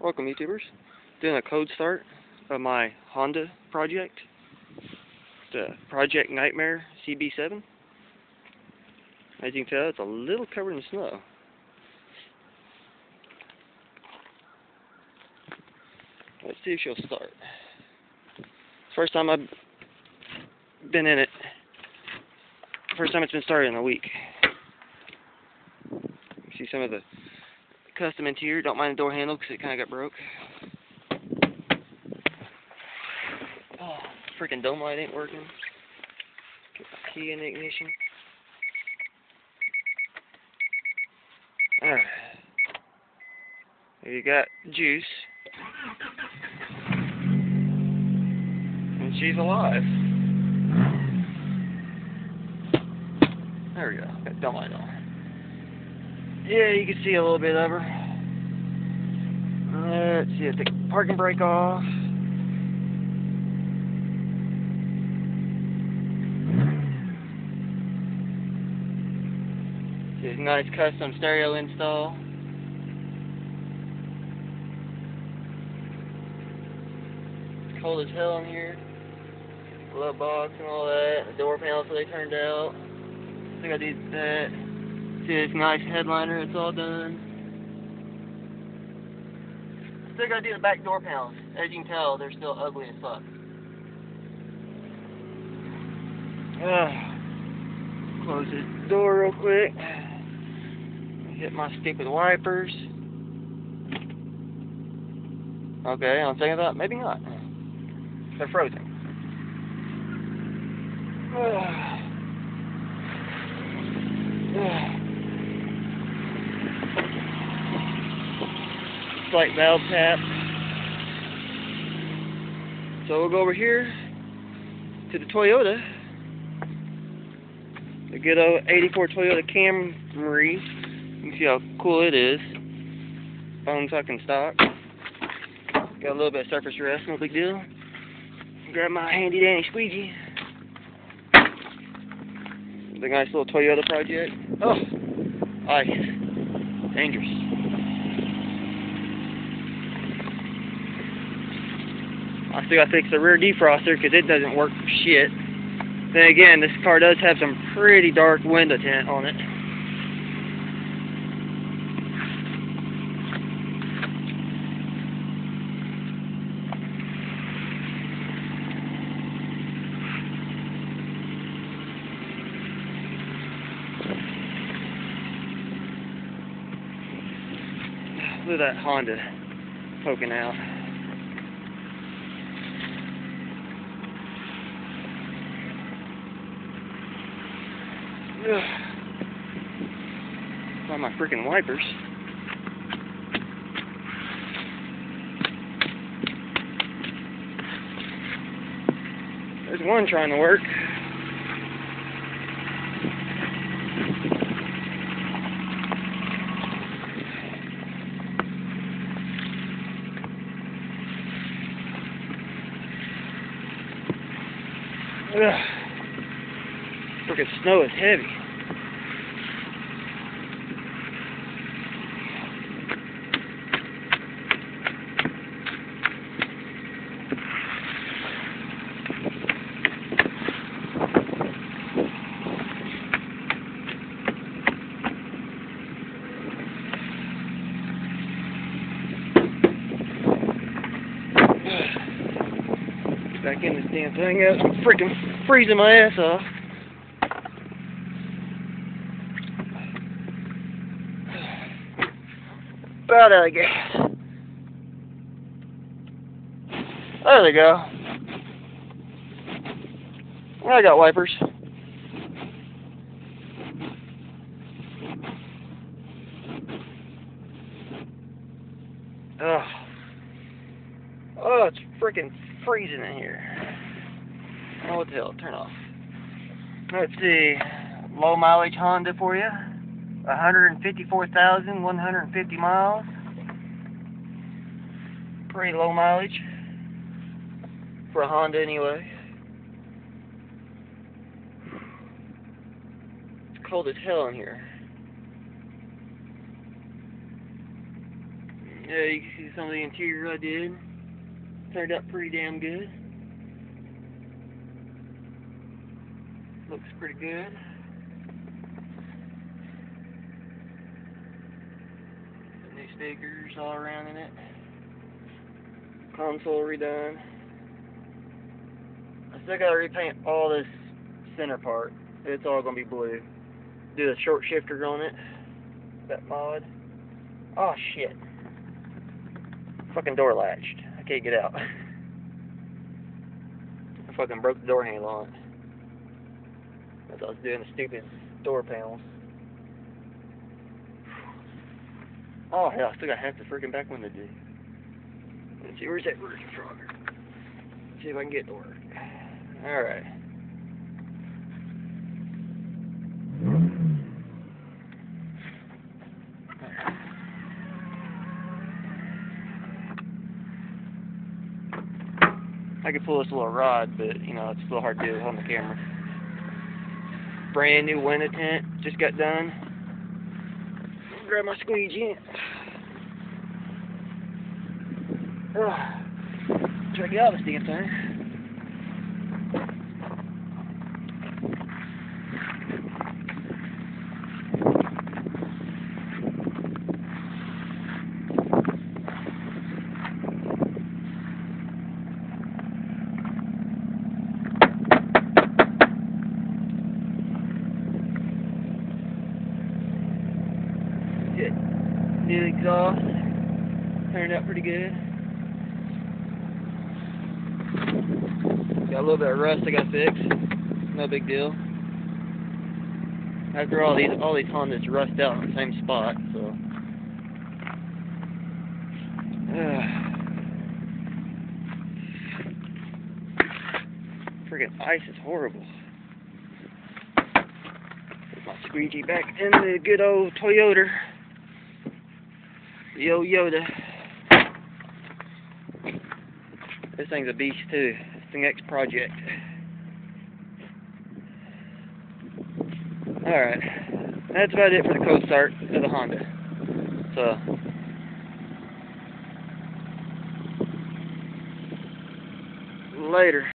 Welcome, YouTubers. Doing a code start of my Honda project. The Project Nightmare CB7. As you can tell, it's a little covered in snow. Let's see if she'll start. First time I've been in it. First time it's been started in a week. You see some of the custom interior. Don't mind the door handle because it kind of got broke. Oh, freaking dome light ain't working. Get my key in the ignition. Alright. Here you got Juice. And she's alive. There we go. Got dome light on. Yeah, you can see a little bit of her. Let's see, take the parking brake off. See, a nice custom stereo install. It's cold as hell in here. Glove box and all that. The door panels that they turned out. I think I did that. See this nice headliner, it's all done. Still gotta do the back door panels. As you can tell, they're still ugly as fuck. Close this door real quick. Hit my stick with wipers. Okay, on second thought, maybe not. They're frozen. Slight valve tap. So we'll go over here to the Toyota. The good old 84 Toyota Camry. You can see how cool it is. Bone fucking stock. Got a little bit of surface rust, no big deal. Grab my handy dandy squeegee. The nice little Toyota project. Oh, ice. Dangerous. I still gotta fix the rear defroster because it doesn't work for shit. Then again, this car does have some pretty dark window tint on it. Look at that Honda poking out. Find my freaking wipers. There's one trying to work. Freaking snow is heavy. Back in this damn thing. I'm freaking freezing my ass off. About out of gas. There they go. I got wipers. Ugh. Oh, it's freaking freezing in here. Oh, what the hell? Turn off. Let's see. Low mileage Honda for you. 154,150 miles. Pretty low mileage. For a Honda anyway. It's cold as hell in here. Yeah, you can see some of the interior I did. Turned out pretty damn good. Looks pretty good. The new stickers all around in it. Console redone. I still gotta repaint all this center part. It's all gonna be blue. Do the short shifter on it. That mod. Oh shit. Fucking door latched. I can't get out. I fucking broke the door handle on it. As I was doing the stupid door panels. Oh hell, I still got half the freaking back window to do. Let's see, where's that version from? See if I can get it to work. Alright. I could pull this little rod, but you know, it's a little hard to do on the camera. Brand new window tint, just got done. Grab my squeegee. Try to get out of this damn thing. New exhaust. Turned out pretty good. Got a little bit of rust I got fixed. No big deal. After all these Hondas rust out in the same spot, so. Friggin' ice is horrible. Put my squeegee back in the good old Toyota. Yo Yoda. This thing's a beast too. It's the next project. Alright. That's about it for the cold start of the Honda. So later.